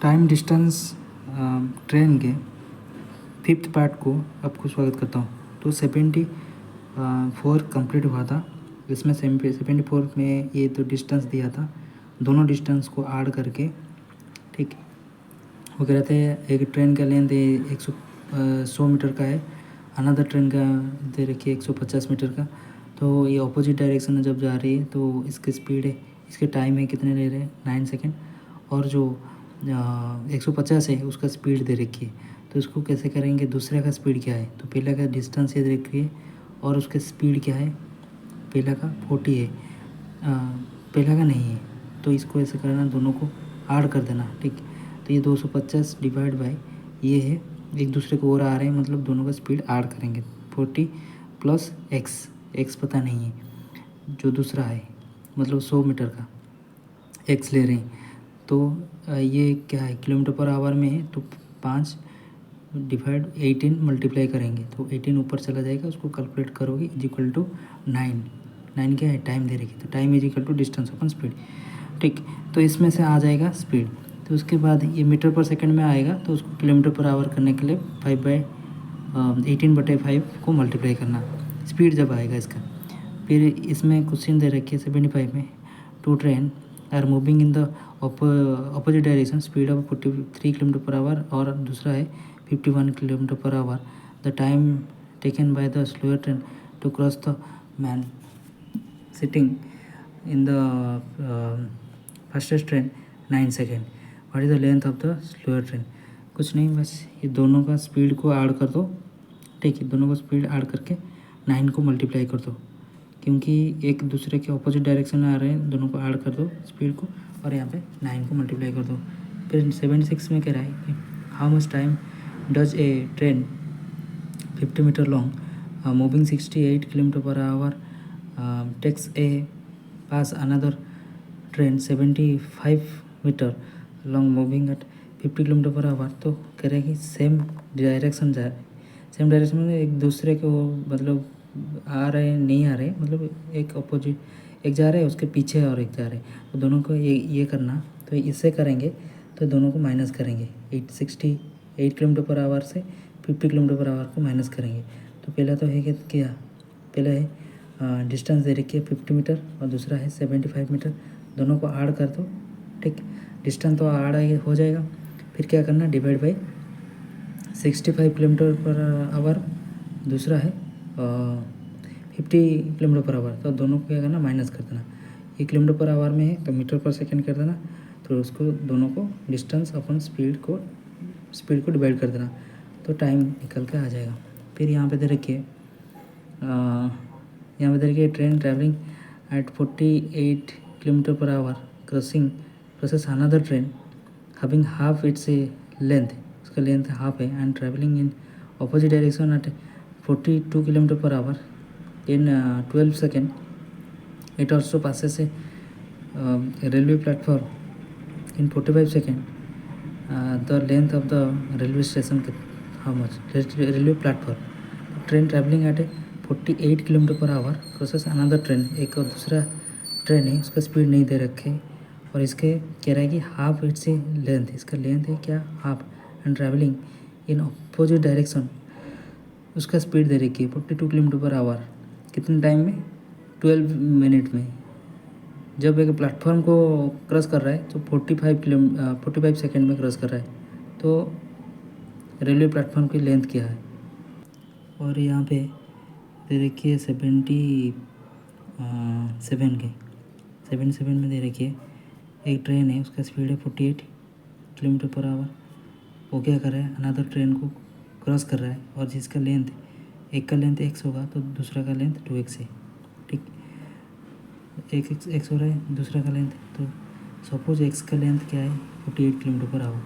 Time distance train के fifth part को आपको स्वागत करता हूँ। तो 74 कंप्लीट हुआ था। इसमें 74 में ये तो डिस्टेंस दिया था, दोनों डिस्टेंस को ऐड करके, ठीक, वो कह रहे थे एक ट्रेन का लेंथ 100 मीटर का है, अनदर ट्रेन का दे रखी है 150 मीटर का। तो ये ऑपोजिट डायरेक्शन में जब जा रही है तो इसकी स्पीड है, इसके टाइम है कितने ले रहे हैं 9 सेकेंड, और जो 150 है उसका स्पीड दे रखी है। तो इसको कैसे करेंगे, दूसरे का स्पीड क्या है, तो पहला का डिस्टेंस ये दे रखी है और उसका स्पीड क्या है, पहला का 40 है, पहला का नहीं है। तो इसको ऐसे करना, दोनों को ऐड कर देना, ठीक। तो ये 250 डिवाइड बाई ये है, एक दूसरे को और आ रहे हैं, मतलब दोनों का स्पीड ऐड करेंगे। 40 प्लस एक्स पता नहीं है, जो दूसरा है मतलब 100 मीटर का एक्स ले रहे हैं। तो ये क्या है, किलोमीटर पर आवर में है, तो 5 डिवाइड 18 मल्टीप्लाई करेंगे तो 18 ऊपर चला जाएगा, उसको कैलकुलेट करोगे इज इक्वल टू 9 क्या है, टाइम दे रखी, तो time is equal to distance upon speed, ठीक। तो इसमें से आ जाएगा स्पीड। तो उसके बाद ये मीटर पर सेकंड में आएगा, तो उसको किलोमीटर पर आवर करने के लिए 5/18/5 को मल्टीप्लाई करना, स्पीड जब आएगा इसका। फिर इसमें क्वेश्चन दे रखी है 75 में, two train are moving in the opposite direction, speed of 43 kilometre per hour, और दूसरा है 51 kilometre per hour. The time taken by the slower train to cross the man sitting in the fastest train 9 second. What is the length of the slower train. कुछ नहीं, बस ये दोनों का speed को ऐड कर दो, ठीक है, दोनों का स्पीड ऐड करके 9 को मल्टीप्लाई कर दो, क्योंकि एक दूसरे के ऑपोजिट डायरेक्शन में आ रहे हैं, दोनों को ऐड कर दो स्पीड को, और यहाँ पे 9 को मल्टीप्लाई कर दो। फिर 76 में कह रहा है कि how much time does a train 50 metre long moving 68 kilometre per hour takes a pass another train 75 metre long moving at 50 kilometre per hour. तो कह रहे हैं कि सेम डायरेक्शन जा रहे, सेम डायरेक्शन में एक दूसरे को मतलब आ रहे नहीं आ रहे, मतलब एक अपोजिट, एक जा रहे हैं उसके पीछे और एक जा रहे हैं, तो दोनों को ये करना। तो इससे करेंगे तो दोनों को माइनस करेंगे, 68 किलोमीटर पर आवर से 50 किलोमीटर पर आवर को माइनस करेंगे। तो पहला तो है कि क्या, पहला है डिस्टेंस दे रखी है 50 मीटर और दूसरा है 75 मीटर, दोनों को ऐड कर दो, ठीक। डिस्टेंस तो ऐड हो जाएगा। फिर क्या करना, divide by 65 kilometre per our, दूसरा है 50 किलोमीटर पर आवर, तो दोनों को क्या करना, माइनस कर देना। ये किलोमीटर पर आवर में है तो मीटर पर सेकंड कर देना, तो उसको दोनों को डिस्टेंस अपन स्पीड को डिवाइड कर देना, तो टाइम निकल के आ जाएगा। फिर यहाँ पे दे रखिए train travelling eight 48 kilometre per hour crosses another train having half its length, उसका लेंथ हाफ है, and travelling in opposite direction at 42 kilometre per our in 12 seconds. It also passes a railway platform in 45 seconds. The length of the railway station, how much? Railway platform. Train traveling at 48 kilometre per hour crosses another train, एक और दूसरा train है, उसका speed नहीं दे रखे, और इसके कह रहा है कि हाफ इट्स लेंथ, इसका लेंथ है क्या, half, and travelling in opposite direction, उसका स्पीड दे रखी है 42 किलोमीटर पर आवर, कितने टाइम में, 12 मिनट में। जब एक प्लेटफॉर्म को क्रॉस कर रहा है तो 45 सेकेंड में क्रॉस कर रहा है, तो रेलवे प्लेटफॉर्म की लेंथ क्या है। और यहाँ पे दे रखी है 77 में दे रखी है, एक ट्रेन है, उसका स्पीड है 48 किलोमीटर पर आवर, वो क्या कर रहा है, अनदर ट्रेन को क्रॉस कर रहा है, और जिसका लेंथ, एक का लेंथ x होगा तो दूसरा का लेंथ 2x है, ठीक। एक x हो रहा है, दूसरा का लेंथ, तो सपोज x का लेंथ क्या है 48 किलोमीटर पर आवर,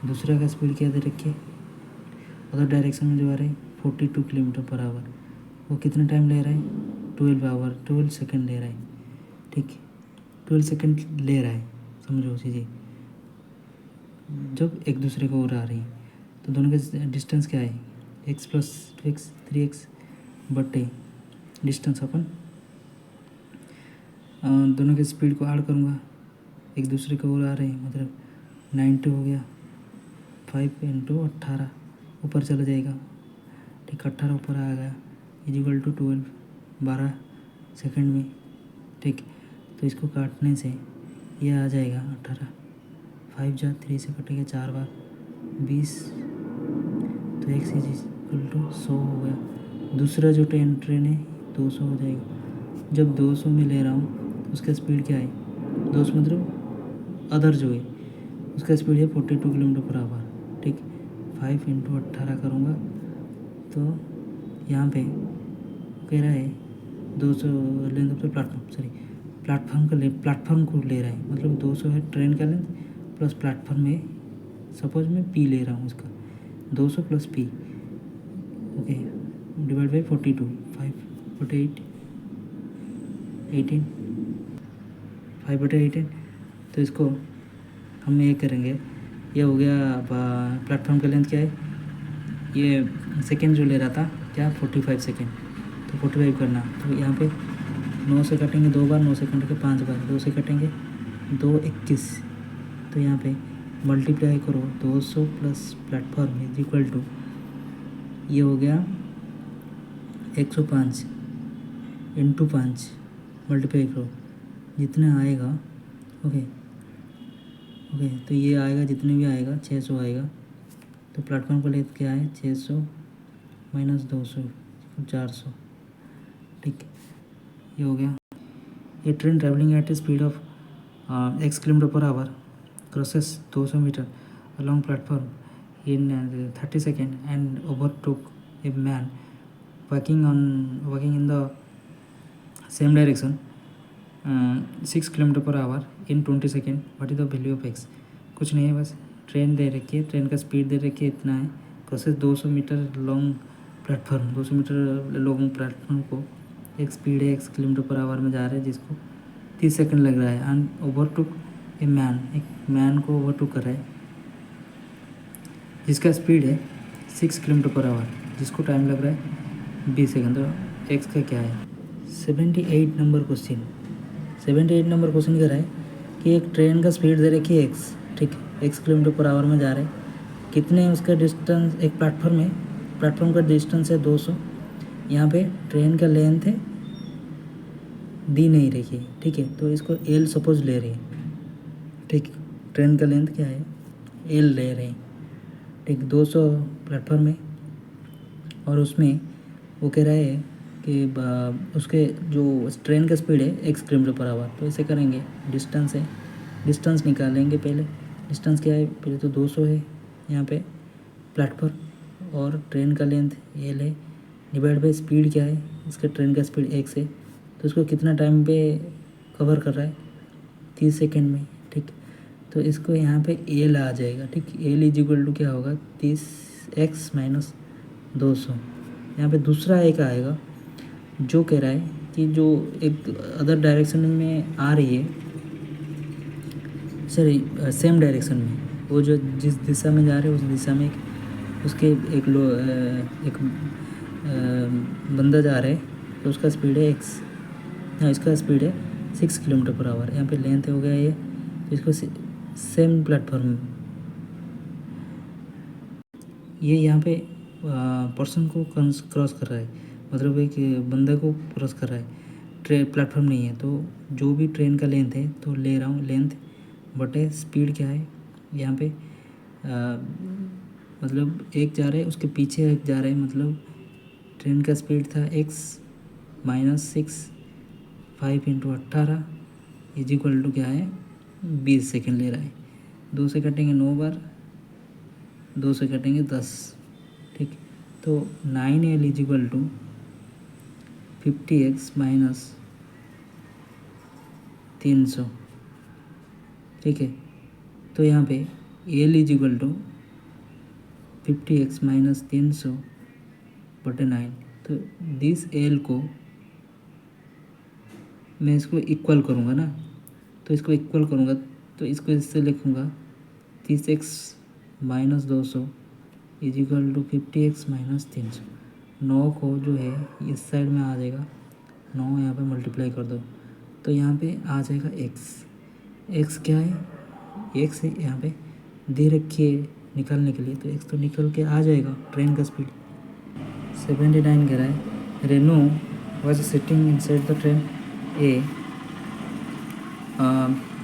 दूसरा का स्पीड क्या दे रखी है, अदर डायरेक्शन में जो आ रहा है 42 किलोमीटर पर आवर, वो कितना टाइम ले रहा है, 12 सेकेंड ले रहा है, ठीक, 12 सेकेंड ले रहा है, समझो चीज़ें। जब एक दूसरे को और आ रही है तो दोनों का डिस्टेंस क्या है, x प्लस 2x 3x बटे डिस्टेंस, अपन दोनों के स्पीड को ऐड करूँगा, एक दूसरे को और आ रहे हैं, मतलब 90 हो गया 5 इंटू 18 ऊपर चला जाएगा, ठीक, 18 ऊपर आ गया इजिकल टू 12, 12 सेकंड में, ठीक। तो इसको काटने से ये आ जाएगा 18, 5 जा 3 से कटेगा 4 बार 20, तो x इजिकल टू 100 हो गया। दूसरा जो ट्रेन है 200 हो जाएगा। जब 200 में ले रहा हूँ तो उसका स्पीड क्या है, 200 मतलब अदर जो है उसका स्पीड है 42 किलोमीटर पर आवर, ठीक। 5 इंटू 18 करूँगा तो यहाँ पे कह रहा है 200 length of the platform, sorry platform को ले रहा है, मतलब 200 है ट्रेन का लेंथ प्लस प्लेटफॉर्म में, सपोज मैं पी ले रहा हूँ उसका 200 plus P, okay, divide by 42, 5/8 18, 5/18। तो इसको हम ये करेंगे, ये हो गया प्लेटफॉर्म का लेंथ क्या है, ये सेकेंड जो ले रहा था क्या 45 सेकेंड, तो 45 करना, तो यहाँ पे 9 से कटेंगे 2 बार, 9 से कटेंगे 5 बार, 2 से कटेंगे 2 21, तो यहाँ पे मल्टीप्लाई करो 200 plus platform is equal to, ये हो गया 105 इंटू 5 मल्टीप्लाई करो जितना आएगा, ओके, तो ये आएगा जितने भी आएगा 600 आएगा। तो प्लेटफॉर्म का लेंथ क्या है 600 माइनस 200 400, ठीक, ये हो गया। ये train travelling at a speed of x kilometre per hour crosses 200 metre along platform in 30 seconds and overtook a man walking in the same direction 6 kilometre per our in 20 second. What is the value of x? कुछ नहीं है, bus train दे रखी है, train का speed दे रखी है, इतना है, crosses 200 metre long platform, 200 metre long platform को एक स्पीड है x किलोमीटर पर आवर में जा रहा है, जिसको 30 सेकंड लग रहा है। एंड ओवरटुक ए मैन, एक मैन को ओवरटुक कर रहा है जिसका स्पीड है 6 किलोमीटर पर आवर, जिसको टाइम लग रहा है 20 सेकंड। तो x का क्या है 78 नंबर क्वेश्चन। 78 नंबर क्वेश्चन कह रहा है कि एक ट्रेन का स्पीड दे रखी है x, ठीक, x किलोमीटर पर आवर में जा रहा है, कितने उसका डिस्टेंस, एक प्लेटफॉर्म है, प्लेटफॉर्म का डिस्टेंस है 200, यहाँ पे ट्रेन का लेंथ है दी नहीं रही है, ठीक है, तो इसको एल सपोज ले रही है, ठीक, ट्रेन का लेंथ क्या है एल ले रहे हैं, ठीक, 200 प्लेटफॉर्म है और उसमें वो कह रहा है कि उसके जो ट्रेन का स्पीड है x किलोमीटर पर आवर। तो ऐसे करेंगे, डिस्टेंस है, डिस्टेंस निकालेंगे पहले, डिस्टेंस क्या है, पहले तो 200 है यहाँ पे प्लेटफॉर्म और ट्रेन का लेंथ एल है, डिवाइड बाई स्पीड क्या है, इसका ट्रेन का स्पीड x है, तो इसको कितना टाइम पे कवर कर रहा है 30 सेकेंड में, ठीक। तो इसको यहाँ पे एल आ जाएगा, ठीक, एल इज इक्वल टू क्या होगा 30x माइनस 200। यहाँ पे दूसरा एक आएगा जो कह रहा है कि जो एक अदर डायरेक्शन में आ रही है, सॉरी सेम डायरेक्शन में, वो जो जिस दिशा में जा रहे हैं उस दिशा में उसके एक बंदा जा रहा है, तो उसका स्पीड है x, हाँ इसका स्पीड है 6 किलोमीटर पर आवर। यहाँ पे लेंथ हो गया ये, तो इसको सेम प्लेटफॉर्म, ये यहाँ पे पर्सन को क्रॉस कर रहा है, मतलब एक बंदे को क्रॉस कर रहा है, प्लेटफॉर्म नहीं है, तो जो भी ट्रेन का लेंथ है तो ले रहा हूँ लेंथ बटे स्पीड क्या है यहाँ पे, मतलब एक जा रहा है उसके पीछे एक जा रहा है, मतलब ट्रेन का स्पीड था x minus 6, 5 into 18 is equal to क्या है 20 सेकेंड ले रहा है। 2 से कटेंगे 9 बार, 2 से कटेंगे 10, ठीक, तो 9l is equal to 50x minus 300, ठीक है। तो यहाँ पे l is equal to 50x minus 300 बटे 9, तो दिस l को मैं इसको इक्वल करूँगा ना, तो इसको इक्वल करूँगा तो इसको इससे लिखूँगा 30x minus 200 is equal to 50x minus 300। 9 को जो है इस साइड में आ जाएगा, 9 यहाँ पे मल्टीप्लाई कर दो तो यहाँ पे आ जाएगा x क्या है x है यहाँ पे दे रखी है निकालने के लिए। तो एक तो निकल के आ जाएगा ट्रेन का स्पीड 79 कह रहा है। Reno was sitting inside the train A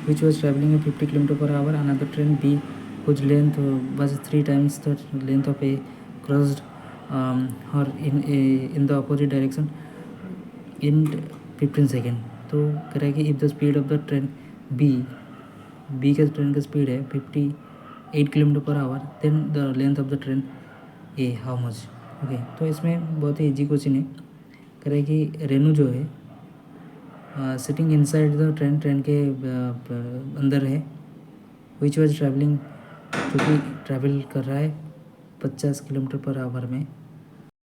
which was traveling at 50 km/h. Another train B whose length was 3 times the length of A crossed her in the opposite direction in 15 seconds. तो कह रहा है कि if the speed of the train B का train का speed है 58 km/h, then the length of the train A how much? Okay, तो इसमें बहुत ही इजी क्वेश्चन है। कह रहा है कि रेनू जो है सिटिंग इनसाइड द ट्रेन के अंदर है, विच वॉज ट्रैवलिंग, जो कि ट्रैवल कर रहा है 50 km/h में